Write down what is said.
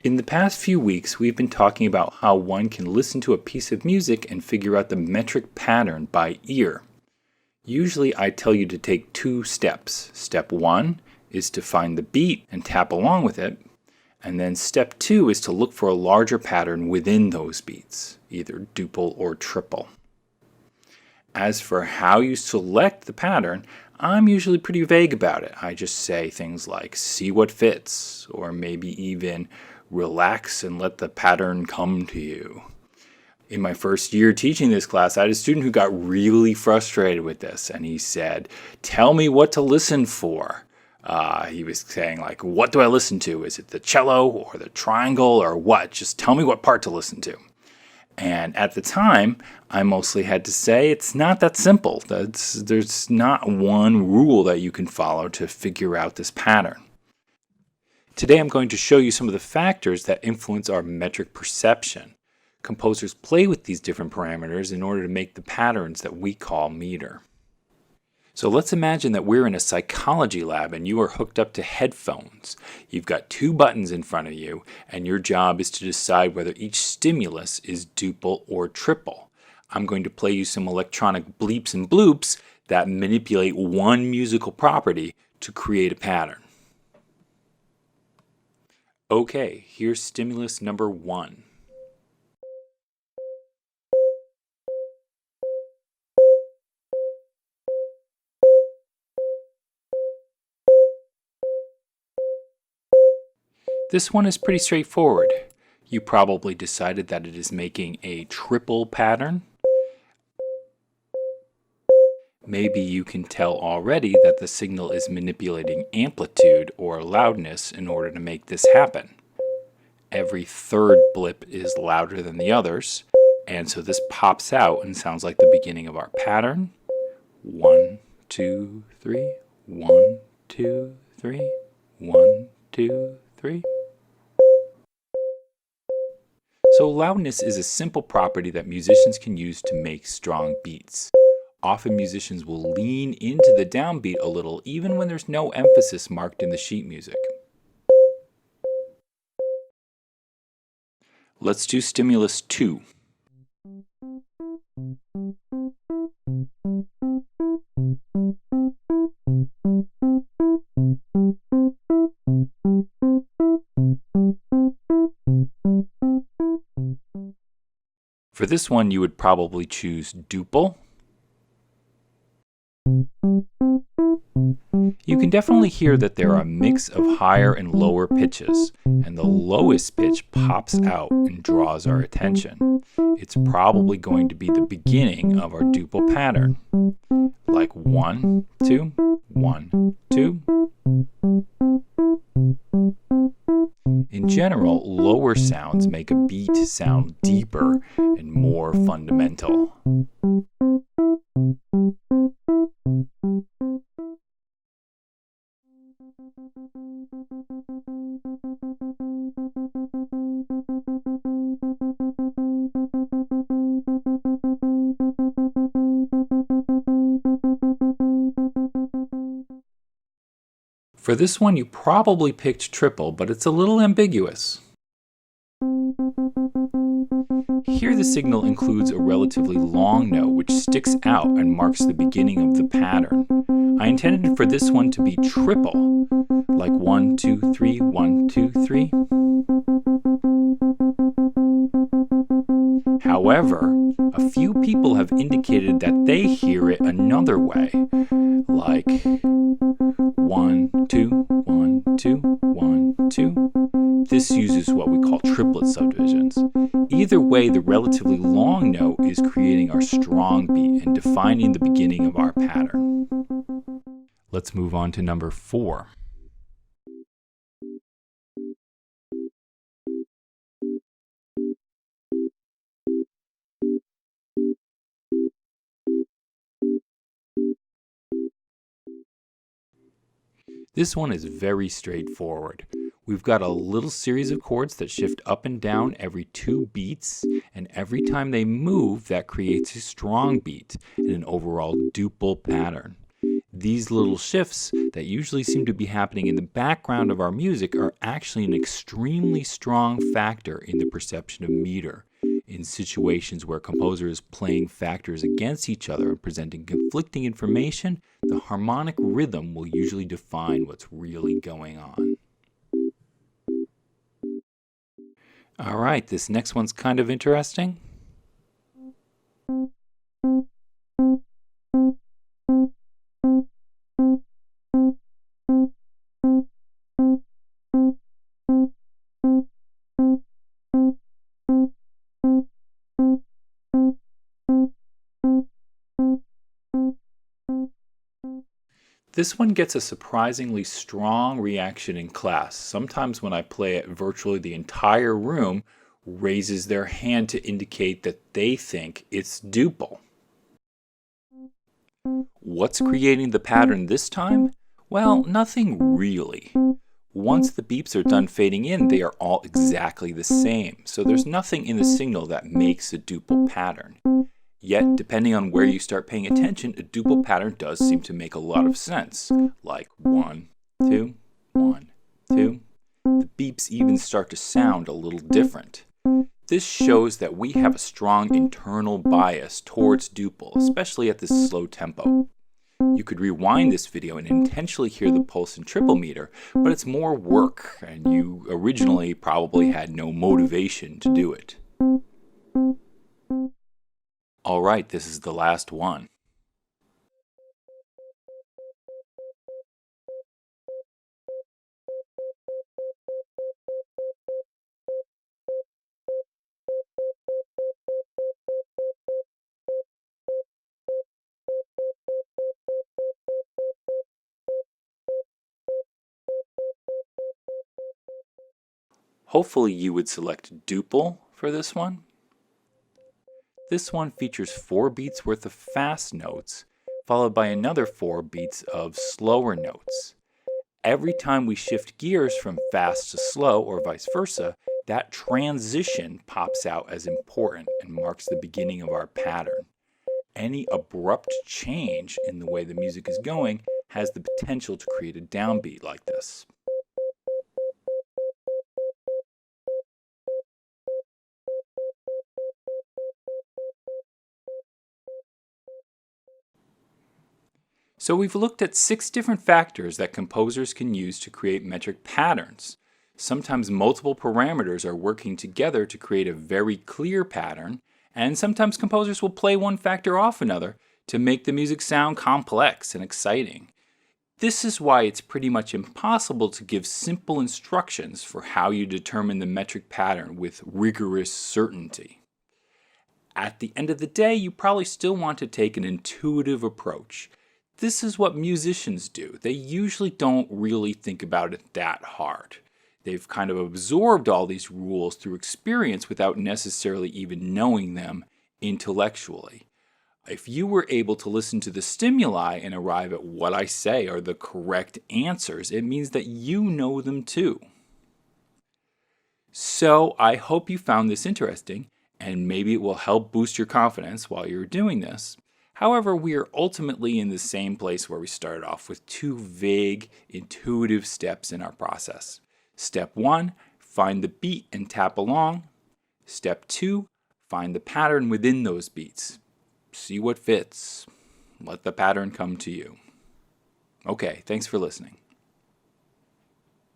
In the past few weeks, we've been talking about how one can listen to a piece of music and figure out the metric pattern by ear. Usually I tell you to take 2 steps. Step 1 is to find the beat and tap along with it. And then step 2 is to look for a larger pattern within those beats, either duple or triple. As for how you select the pattern, I'm usually pretty vague about it. I just say things like, see what fits, or maybe even relax and let the pattern come to you. In my first year teaching this class, I had a student who got really frustrated with this, and he said, tell me what to listen for. He was saying, like, what do I listen to? Is it the cello or the triangle or what? Just tell me what part to listen to. And at the time, I mostly had to say it's not that simple. There's not one rule that you can follow to figure out this pattern. Today I'm going to show you some of the factors that influence our metric perception. Composers play with these different parameters in order to make the patterns that we call meter. So let's imagine that we're in a psychology lab and you are hooked up to headphones. You've got 2 buttons in front of you and your job is to decide whether each stimulus is duple or triple. I'm going to play you some electronic bleeps and bloops that manipulate one musical property to create a pattern. Okay, here's stimulus number 1. This one is pretty straightforward. You probably decided that it is making a triple pattern. Maybe you can tell already that the signal is manipulating amplitude or loudness in order to make this happen. Every 3rd blip is louder than the others, and so this pops out and sounds like the beginning of our pattern. 1, 2, 3, 1, 2, 3, 1, 2, 3. So loudness is a simple property that musicians can use to make strong beats. Often musicians will lean into the downbeat a little even when there's no emphasis marked in the sheet music. Let's do stimulus 2. For this one, you would probably choose duple. You can definitely hear that there are a mix of higher and lower pitches, and the lowest pitch pops out and draws our attention. It's probably going to be the beginning of our duple pattern, like 1, 2, 1, 2. In general, lower sounds make a beat sound deeper and more fundamental. For this one, you probably picked triple, but it's a little ambiguous. Here the signal includes a relatively long note which sticks out and marks the beginning of the pattern. I intended for this one to be triple, like 1, 2, 3, 1, 2, 3. However, a few people have indicated that they hear it another way, like 1, 2, 1, 2, 1, 2. This uses what we call triplet subdivisions. Either way, the relatively long note is creating our strong beat and defining the beginning of our pattern. Let's move on to number 4. This one is very straightforward. We've got a little series of chords that shift up and down every 2 beats, and every time they move, that creates a strong beat and an overall duple pattern. These little shifts that usually seem to be happening in the background of our music are actually an extremely strong factor in the perception of meter. In situations where a composer is playing factors against each other and presenting conflicting information, the harmonic rhythm will usually define what's really going on. All right, this next one's kind of interesting. This one gets a surprisingly strong reaction in class. Sometimes when I play it, virtually the entire room raises their hand to indicate that they think it's duple. What's creating the pattern this time? Well, nothing really. Once the beeps are done fading in, they are all exactly the same. So there's nothing in the signal that makes a duple pattern. Yet, depending on where you start paying attention, a duple pattern does seem to make a lot of sense. Like 1, 2, 1, 2. The beeps even start to sound a little different. This shows that we have a strong internal bias towards duple, especially at this slow tempo. You could rewind this video and intentionally hear the pulse and triple meter, but it's more work, and you originally probably had no motivation to do it. All right, this is the last one. Hopefully you would select duple for this one. This one features 4 beats worth of fast notes, followed by another 4 beats of slower notes. Every time we shift gears from fast to slow or vice versa, that transition pops out as important and marks the beginning of our pattern. Any abrupt change in the way the music is going has the potential to create a downbeat like this. So we've looked at 6 different factors that composers can use to create metric patterns. Sometimes multiple parameters are working together to create a very clear pattern, and sometimes composers will play one factor off another to make the music sound complex and exciting. This is why it's pretty much impossible to give simple instructions for how you determine the metric pattern with rigorous certainty. At the end of the day, you probably still want to take an intuitive approach. This is what musicians do. They usually don't really think about it that hard. They've kind of absorbed all these rules through experience without necessarily even knowing them intellectually. If you were able to listen to the stimuli and arrive at what I say are the correct answers, it means that you know them too. So I hope you found this interesting, and maybe it will help boost your confidence while you're doing this. However, we are ultimately in the same place where we started off with 2 vague, intuitive steps in our process. Step 1, find the beat and tap along. Step 2, find the pattern within those beats. See what fits. Let the pattern come to you. Okay, thanks for listening.